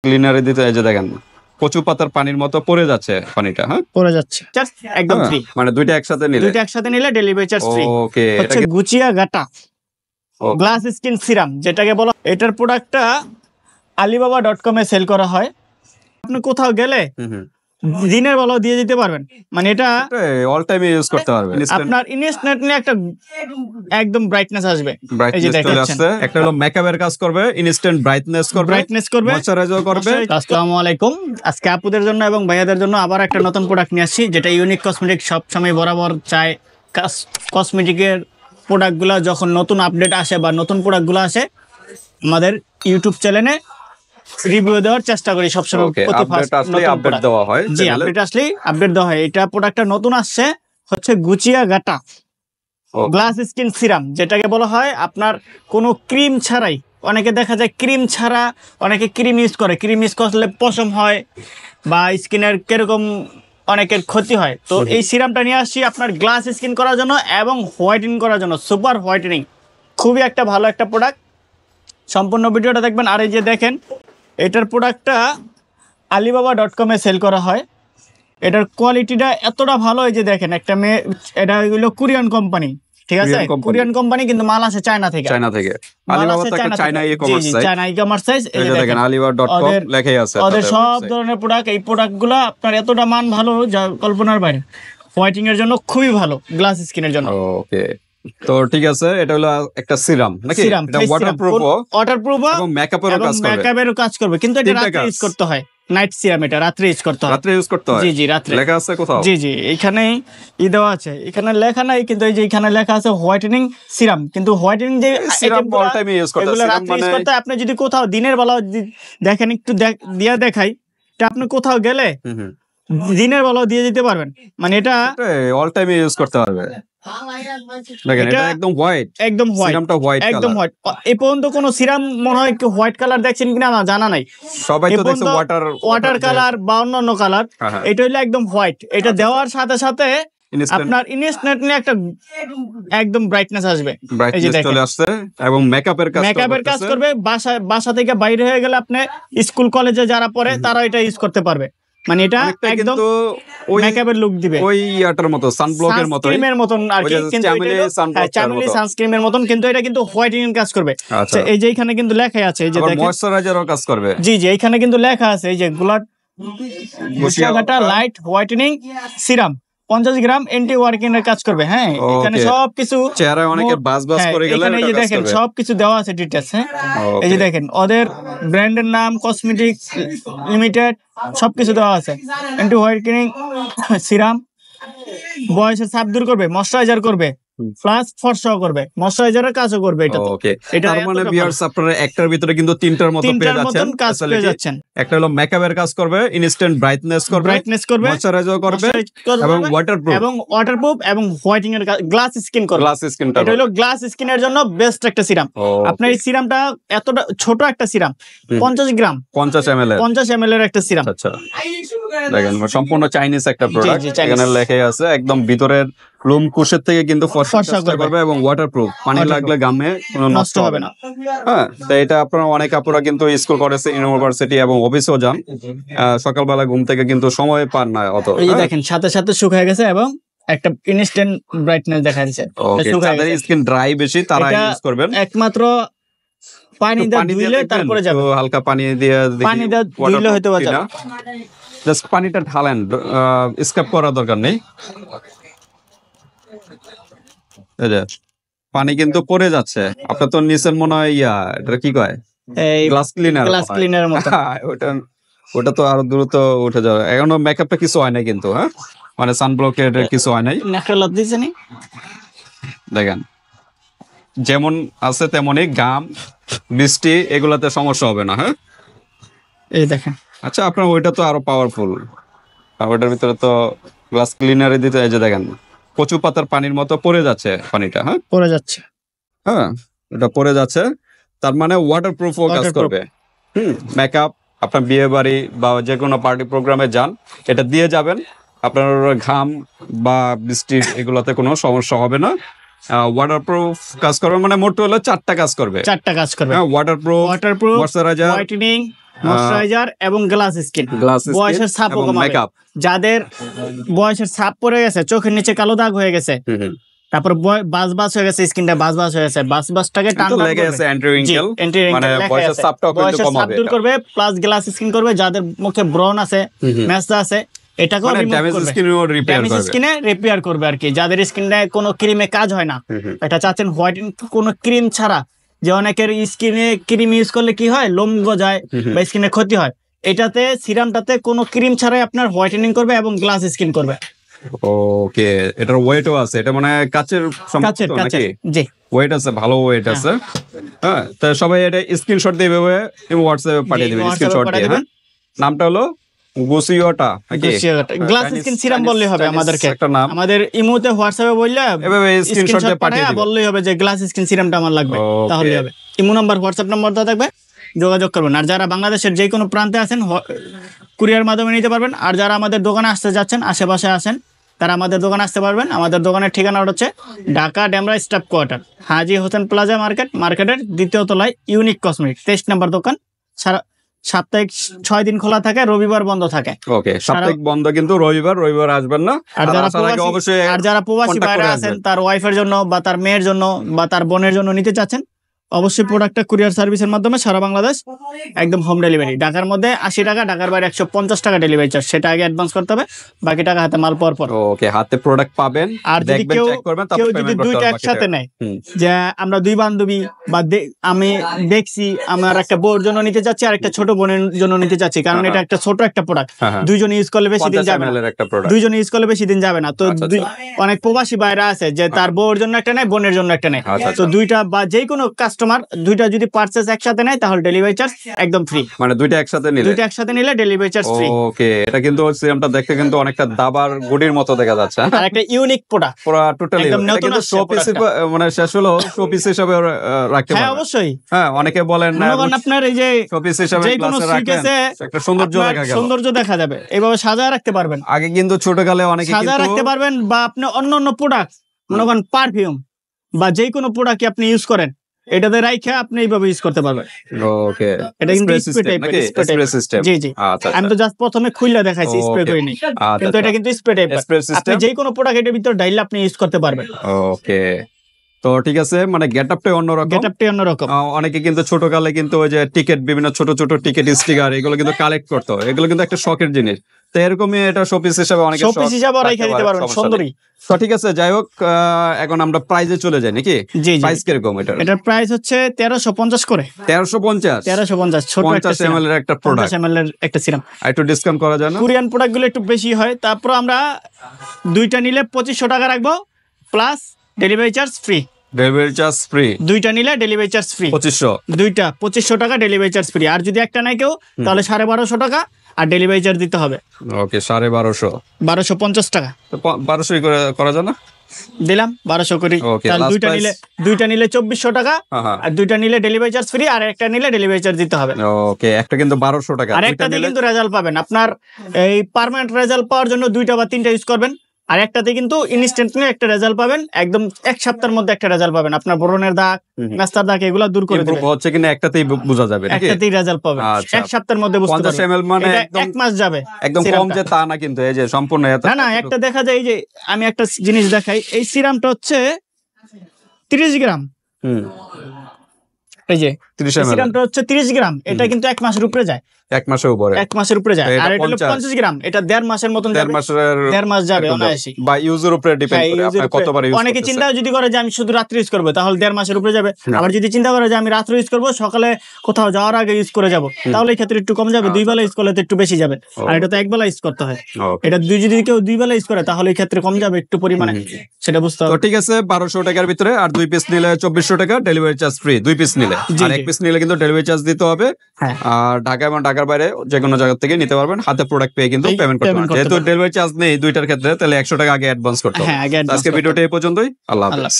ক্লিনারে দিতে এই যে দেখেন কচু পাতার পানির মতো পড়ে যাচ্ছে পানিটা। হ্যাঁ, পড়ে যাচ্ছে একদম ফ্রি। মানে দুইটা একসাথে নিলে ডেলিভারি চার্জ ফ্রি। ওকে, এটা হচ্ছে গুচিয়া গাটা গ্লাস স্কিন সিরাম যেটাকে বলা। এটার প্রোডাক্টটা alibaba.com এ সেল করা হয়। আপনি কোথাও গেলে দিনের বেলাও দিয়ে দিতে পারবেন, মানে এটা অল টাইম ইউজ করতে পারবে। আপনার ইনস্ট্যান্টলি একটা একদম ব্রাইটনেস আসবে। এই যে চলে দেখেন, আসছে। একটা হলো মেকআপের কাজ করবে, ইনস্ট্যান্ট ব্রাইটনেস করবে, ময়শ্চারাইজার করবে। আসসালামু আলাইকুম। আজকে আপুদের জন্য এবং ভাইয়াদের জন্য আবার একটা নতুন প্রোডাক্ট নিয়ে আসছি, যেটা ইউনিক কসমেটিক সব সময় বরাবর চায়। কসমেটিকের প্রোডাক্টগুলো যখন নতুন আপডেট আসে বা নতুন প্রোডাক্টগুলো আসে, আমাদের ইউটিউব চ্যানেলে রিভিউ দেওয়ার চেষ্টা করি সবসময়। আপডেট দেওয়া হয়, জি, আপডেট আসলেই আপডেট দেওয়া হয়। এটা প্রোডাক্টটা নতুন আসছে, হচ্ছে গুচিয়া গাটা গ্লাস স্কিন সিরাম, যেটাকে বলা হয় আপনার কোনো ক্রিম ছাড়াই। অনেকে দেখা যায় ক্রিম ছাড়া, অনেকে ক্রিম ইউজ করে, ক্রিম ইউজ করলে পশম হয় বা স্কিনের কিরকম অনেকের ক্ষতি হয়। তো এই সিরামটা নিয়ে আসছি আপনার গ্লাস স্কিন করার জন্য এবং হোয়াইটেনিং করার জন্য। সুপার হোয়াইটেনিং, খুবই একটা ভালো একটা প্রোডাক্ট। সম্পূর্ণ ভিডিওটা দেখবেন। আর এই যে দেখেন, এটার প্রোডাক্টটা alibaba.com এ সেল করা হয়। এটার কোয়ালিটিটা এতটা ভালো। এই যে দেখেন, একটা মেয়ে, এটা হলো কোরিয়ান কোম্পানি, ঠিক আছে? কোরিয়ান কোম্পানি, কিন্তু মাল আসে চায়না থেকে। China e-commerce size. এই যে দেখেন alibaba.com লেখাই আছে। ওদের সব ধরনের প্রোডাক্ট, এই প্রোডাক্টগুলো আপনার এতটা মান ভালো যা কল্পনার বাইরে। হোয়াইটিং এর জন্য খুবই ভালো, গ্লাস স্কিনের জন্য। ওকে, তো ঠিক আছে। এটা হলো একটা সিরাম নাকি? এটা ওয়াটারপ্রুফ এবং মেকআপেরও কাজ করবে, কিন্তু এটা রাতে ইউজ করতে হয়। নাইট সিরাম, এটা রাতে ইউজ করতে হয়। জি জি, রাতে লেখা আছে কোথাও? জি জি, এখানেই দেওয়া আছে। এখানে লেখা নাই, কিন্তু এই যে এখানে লেখা আছে হোয়াইটেনিং সিরাম। কিন্তু হোয়াইটেনিং যে সিরাম অল টাইম ইউজ করতে হয়। রাতে ইউজ করতে হয়। আপনি যদি কোথাও দিনের বেলা দেখেন, একটু দিয়া দেখাই, এটা আপনি কোথাও গেলে দিনের বেলাও দিয়ে দিতে পারবেন, মানে এটা অল টাইম ইউজ করতে পারবে। দেখেন, এটা একদম হোয়াইট, সিরামটা হোয়াইট, একদম হোয়াইট। এই পর্যন্ত কোন সিরাম মনে হয় হোয়াইট কালার দেখছেন কিনা আমার জানা নাই। সবাই তো দেখছে ওয়াটার কালার বা অন্যান্য কালার। এটা হলো একদম হোয়াইট। এটা দেওয়ার সাথে সাথে আপনার ইনস্ট্যান্টলি একটা একদম ব্রাইটনেস আসবে। এই যে দেখেন, চলে আসছে এবং মেকআপের কাজ করবে। বাসা থেকে বাইরে হয়ে গেলে আপনি স্কুল কলেজে যারা পড়ে তারা এটা ইউজ করতে পারবে, মানে এটা একদম মেকআপের লুক দিবে। ওই ইয়াটার মতো, সানব্লকের মতো, সানস্ক্রিনের মতন আর কি, কিন্তু চামেলি সানস্ক্রিনের মতন, কিন্তু এটা কিন্তু হোয়াইটেনিং কাজ করবে। এই যে এখানে কিন্তু লেখা আছে, এই যে দেখেন ময়শ্চারাইজারও কাজ করবে। জি জি, এখানে কিন্তু লেখা আছে, এই যে গুচিয়া গাটা লাইট হোয়াইটেনিং সিরাম 50 গ্রাম অ্যান্টি ওয়ার্কিং এর কাজ করবে। হ্যাঁ, এখানে সবকিছু চেহারায় অনেকে বাস করে গেলে এখানে এই যে দেখেন সবকিছু দেওয়া আছে ডিটেইলস। হ্যাঁ, এই যে দেখেন ওদের ব্র্যান্ডের নাম, কসমেটিক্স লিমিটেড, সবকিছু দেওয়া আছে। অ্যান্টি হোয়াইটেনিং সিরাম বয়সের ছাপ দূর করবে, ময়শ্চারাইজার করবে, প্লাস ফর্সাও করবে, ময়শ্চারাইজারের কাজও করবে। এটা ওকে, তার মানে ভিউয়ার্স, আপনারা একটার ভিতরে কিন্তু তিনটার মতো পেয়ে যাচ্ছেন। একটা হলো মেকআপের কাজ করবে, ইনস্ট্যান্ট ব্রাইটনেস করবে, ময়শ্চারাইজার করবে এবং ওয়াটারপ্রুফ এবং হোয়াইটিং এর গ্লাস স্কিন করবে। এটা হলো গ্লাস স্কিনের জন্য বেস্ট একটা সিরাম। আপনার এই সিরামটা এতটা ছোট একটা সিরাম, 50 গ্রাম 50 ml এর একটা সিরাম। আচ্ছা, দেখেন সম্পূর্ণ চাইনিজ একটা প্রোডাক্ট। এখানে লেখাই আছে একদম ভিতরের রুম কুশের থেকে কিন্তু ফর্সা করবে এবং ওয়াটারপ্রুফ, পানি লাগলে গামে কোনো নষ্ট হবে না। হ্যাঁ, তো এটা আপনারা অনেক আপুরা কিন্তু স্কুল কলেজ, ইউনিভার্সিটি এবং অফিসেও যান, সকালবেলা ঘুম থেকে কিন্তু সময় পান না অত। এই যে দেখেন সাথে সাথে শুকিয়ে গেছে এবং একটা ইনস্ট্যান্ট ব্রাইটনেস দেখা যাচ্ছে। যাদের স্কিন ড্রাই বেশি তারা ইউজ করবেন। একমাত্র পানি দিয়ে ধুইলে তারপরে যাবে, হালকা পানি দিয়ে ধুইলে হয়তো বাঁচা। জাস্ট পানিটা ঢালেন, স্ক্রাব করার দরকার নেই। পানি কিন্তু পড়ে যাচ্ছে। আপনার তো নিচের মনে হয় এটা কি কয়, গ্লাস ক্লিনার মতো। ওটা তো আরো দ্রুত উঠে যাবে। এখনো মেকআপটা কিছু হয় নাই কিন্তু, হ্যাঁ, মানে সানব্লকের কিছু হয় নাই। দেখেন যেমন আছে তেমনই, গাম বৃষ্টি এগুলাতে সমস্যা হবে না। হ্যাঁ, এই দেখেন। আচ্ছা, আপনার ওইটা তো আরো পাওয়ারফুল। ওইটার ভিতরে তো গ্লাস ক্লিনারে দিতে, এই যে দেখেন কচু পাতার পানির মতো পড়ে যাচ্ছে পানিটা। হ্যাঁ, পড়ে যাচ্ছে। হ্যাঁ, এটা পড়ে যাচ্ছে, তার মানে ওয়াটারপ্রুফও কাজ করবে। মেকআপ, আপনার বিয়ে বাড়ি বা যে কোনো পার্টি প্রোগ্রামে যান, এটা দিয়ে যাবেন, আপনার ঘাম বা বৃষ্টি এগুলোতে কোনো সমস্যা হবে না। ওয়াটারপ্রুফ কাজ করবে, মানে মোট হলো 4টা কাজ করবে। হ্যাঁ, ওয়াটারপ্রুফ, ময়শ্চারাইজার, হোয়াইটেনিং ময়শ্চারাইজার এবং গ্লাস স্কিন, বয়সের ছাপ কমাবে। মেকআপ, যাদের বয়সের ছাপ পড়ে গেছে, চোখের নিচে কালো দাগ হয়ে গেছে, তারপর বাস হয়ে গেছে, স্কিনটা বাস হয়ে গেছে, বাসটাকে টান লেগে আছে অ্যান্টি রিঙ্কেল, মানে বয়সের ছাপটাও কিন্তু বয়সের ছাপ কমাবে দূর করবে, প্লাস গ্লাস স্কিন করবে। যাদের মুখে ব্রন আছে, মেসা আছে, এটাকেও মানে রিমুভ ড্যামেজ করবে, স্কিনও রিপেয়ার ড্যামেজ করবে। স্কিনে রিপেয়ার করবে আর কি। যাদের স্কিনে কোনো ক্রিমে কাজ হয় না, এটা চাচ্ছেন হোয়াইটেন কোনো ক্রিম ছাড়া, যে অনেকের স্কিনে ক্রিম ইউজ করলে কি হয়, লোম গজায় বা স্কিনে ক্ষতি হয়, এটাতে সিরামটাতে কোনো ক্রিম ছাড়াই আপনার হোয়াইটেনিং করবে এবং গ্লাস স্কিন করবে। ওকে, এটার ওয়েটও আছে, এটা মানে কাচের কাচের নাকি? জি, ওয়েট আছে, ভালো ওয়েট আছে। হ্যাঁ, তো সবাই এটা স্ক্রিনশট দিয়ে হোয়াটসঅ্যাপে পাঠিয়ে দিবেন, স্ক্রিনশট দিয়ে। হ্যাঁ, নামটা হলো গুসিওটা নাকি? গ্লাস স্কিন সিরাম বললেই হবে আমাদেরকে, একটা নাম, আমাদের ইমোতে হোয়াটসঅ্যাপে বললে এভাবে স্ক্রিনশট দিয়ে পাঠিয়ে দিবেন, বললেই হবে যে গ্লাস স্কিন সিরামটা আমার লাগবে, Okay. তাহলেই হবে। ইমো নাম্বার, হোয়াটসঅ্যাপ নাম্বার দেওয়া থাকবে, যোগাযোগ করবেন। আর যারা বাংলাদেশের যে কোনো প্রান্তে আছেন, কুরিয়ার মাধ্যমে নিতে পারবেন। আর যারা আমাদের দোকানে আসতে যাচ্ছেন, আশেপাশে আছেন, তারা আমাদের দোকানে আসতে পারবেন। আমাদের দোকানের ঠিকানা হচ্ছে ঢাকা ডেমরা স্টাফ কোয়ার্টার, হাজী হোসেন প্লাজা মার্কেটের দ্বিতীয় তলায়, ইউনিক কসমেটিক 23 নম্বর দোকান। সারা সাপ্তাহিক 6 দিন খোলা থাকে, রবিবার বন্ধ থাকে। ওকে, সাপ্তাহিক বন্ধ, কিন্তু রবিবার আসবেন না। আর যারা প্রবাসী contact বাইরে করে আছেন, আসবেন। তার ওয়াইফের জন্য বা তার মেয়ের জন্য বা তার বোনের জন্য নিতে চাচ্ছেন, অবশ্যই প্রোডাক্টটা কুরিয়ার সার্ভিসের মাধ্যমে সারা বাংলাদেশ একদম হোম ডেলিভারি। ঢাকার মধ্যে 80 টাকা, ঢাকার বাইরে 150 টাকা ডেলিভারি চার্জ, সেটা আগে অ্যাডভান্স করতে হবে, বাকি টাকা হাতে মাল পাওয়ার পর। ওকে, হাতে প্রোডাক্ট পাবেন, আর যদি দেখবেন, চেক করবেন, তারপর কেউ যদি পেমেন্ট করতে দুইটা হবে একসাথে বাকিটা। নেয়, যে আমরা দুই বান্ধবী বা আমি দেখছি আমার একটা বউর জন্য নিতে চাচ্ছি আর একটা ছোট বোনের জন্য নিতে চাচ্ছি, কারণ এটা একটা ছোট একটা প্রোডাক্ট, দুইজন ইউজ করলে বেশি দিন 50 যাবে না, ml এর একটা প্রোডাক্ট। দুইজন ইউজ করলে বেশি দিন যাবে না। তো আচ্ছা, অনেক প্রবাসী বাইরে আছে যে তার বউর জন্য একটা নেয়, বোনের জন্য একটা নেয়। আচ্ছা, তো দুইটা বা যে কোনো কাস্টমার দুইটা যদি পারচেজ একসাথে নেয়, তাহলে ডেলিভারি চার্জ একদম ফ্রি। মানে দুইটা একসাথে নিলে ডেলিভারি চার্জ ফ্রি। ওকে, এটা কিন্তু সিরামটা দেখতে কিন্তু অনেকটা দাবার গুডির মতো দেখা যাচ্ছে। আর একটা ইউনিক প্রোডাক্ট, পুরো টোটালি একদম নতুন কিন্তু আসছে শো পিস, মানে শেষ হলো শো পিস হিসেবে রাখতে হ্যাঁ পারবেন। অবশ্যই। হ্যাঁ, অনেকে বলেন না, আপনার এই যে শো পিস হিসেবে যে কোনো গ্লাসে রাখলেন, সুইকেসে একটা সৌন্দর্য দেখা গেল। এইভাবে সাজায় রাখতে পারবেন। আগে কিন্তু ছোটকালে অনেকে সাজায় রাখতে পারবেন, বা আপনি অন্য প্রোডাক্ট, মনে করেন পারফিউম বা যে কোনো প্রোডাক্ট আপনি ইউজ করেন, এটাতে রাইখা আপনি এইভাবে ইউজ করতে পারবেন। ওকে, এটা কিন্তু স্প্রে টাইপের, স্প্রে সিস্টেম। জি জি। আচ্ছা, আমি তো জাস্ট প্রথমে খুললা দেখাইছি, স্প্রে করিনি, কিন্তু এটা কিন্তু স্প্রে টাইপের। আপনি যে কোনো প্রোডাক্ট এর ভিতর ডাইলে আপনি ইউজ করতে পারবেন। ওকে, তো ঠিক আছে, মানে গেটআপটাই অন্যরকম। অনেকে কিন্তু ছোটকালে কিন্তু ওই যে টিকেট, বিভিন্ন ছোট ছোট টিকেট, স্টিকার, এগুলো কিন্তু কালেক্ট করতো, এগুলো কিন্তু একটা শখের জিনিস। তো এরকমই এটা শোপিস হিসেবে অনেকে শোপিস হিসেবে রাখতে দিতে পারবেন, সুন্দরী। তো ঠিক আছে, যাই হোক, এখন আমরা প্রাইজে চলে যাই নাকি? জি, প্রাইস কিরকম এটা? এটার প্রাইস হচ্ছে 1350 করে। 1350 ছোট একটা 50 ml এর একটা প্রোডাক্ট, 50 ml এর একটা সিরাম। একটু ডিসকাউন্ট করা যায় না? কোরিয়ান প্রোডাক্ট গুলো একটু বেশি হয়, তারপর আমরা দুইটা নিলে 2500 টাকা রাখবো, plus delivery charge free. Delivery charge free, দুইটা নিলে ডেলিভারি চার্জ ফ্রি 2500, দুইটা 2500 টাকা ডেলিভারি চার্জ ফ্রি। আর যদি একটা নেয় কেউ, তাহলে 1250 টাকা আর ডেলিভারি চার্জ দিতে হবে। ওকে, 1250, 1250 টাকা। তো 1200 করে করা যায় না? দিলাম 1200 করি। Okay, তাহলে last দুইটা নিলে 2400 টাকা, আর দুইটা নিলে ডেলিভারি চার্জ ফ্রি, আর একটা নিলে ডেলিভারি চার্জ দিতে হবে। ওকে, একটা কিন্তু 1200 টাকা, আর একটাতে কিন্তু রেজাল্ট পাবেন। আপনার এই পার্মানেন্ট রেজাল্ট পাওয়ার জন্য দুইটা বা তিনটা ইউজ করবেন, আর একটাতে কিন্তু ইনস্ট্যান্টলি একটা রেজাল্ট পাবেন, একদম 1 সপ্তাহের মধ্যে একটা রেজাল্ট পাবেন। আপনার ব্রণের দাগ, মেস্তার দাগ, এগুলো দূর করে দেবে। হচ্ছে কিনা একটাতেই বোঝা যাবে নাকি? একটাতেই রেজাল্ট পাবেন, আচ্ছা। 1 সপ্তাহের মধ্যে বুঝতে 50 পারবেন। ml মানে এটা 1 মাস যাবে। একদম কম যে তা না, কিন্তু এই যে সম্পূর্ণ এত না, একটা দেখা যায়, এই যে আমি একটা জিনিস দেখাই, এই সিরামটা হচ্ছে 30 গ্রাম। এই যে 30 ml সিরামটা হচ্ছে 30 গ্রাম, এটা কিন্তু 1 মাসের উপরে যায়। 1 মাসের উপরে, 1 মাসের উপরে যায়। এটা আর এটা হলো 50 50 গ্রাম, এটা 1.5 মাসের মতন যাবে। 1.5 মাস যাবে অনায়াসি। বা ইউজের উপরে ডিপেন্ড করে আপনি কতবার ইউজ করতেছেন। অনেকে চিন্তা যদি করে যে আমি শুধু রাত্রে ইউজ করব, তাহলে 1.5 মাসের উপরে যাবে। আবার যদি চিন্তা করে যে আমি রাত্রে ইউজ করব, সকালে কোথাও যাওয়ার আগে ইউজ করে যাব, তাহলে এই ক্ষেত্রে একটু কম যাবে। 2 বেলা ইউজ করলে তো একটু বেশি যাবে, আর এটা তো 1 বেলা ইউজ করতে হয়। এটা যদি কেউ 2 বেলা ইউজ করে, তাহলে এই ক্ষেত্রে কম যাবে একটু পরিমাণে, সেটা বুঝতে হবে। তো ঠিক আছে, 1200 টাকার ভিতরে, আর 2 পিস নিলে 2400 টাকা ডেলিভারি চার্জ ফ্রি, 2 পিস নিলে। আর 1 পিস নিলে কিন্তু ডেলিভারি চার্জ দিতে হবে। আর ঢাকা এবং ঢাকার বাইরে যে কোনো জায়গা থেকে নিতে পারবেন, হাতে প্রোডাক্ট পেয়ে কিন্তু পেমেন্ট করতে পারবেন। যেহেতু ডেলিভারি চার্জ নেই দুইটার ক্ষেত্রে, তাহলে 100 টাকা আগে অ্যাডভান্স করতে হবে। আজকে ভিডিওটা এই পর্যন্তই। আল্লাহ হাফেজ।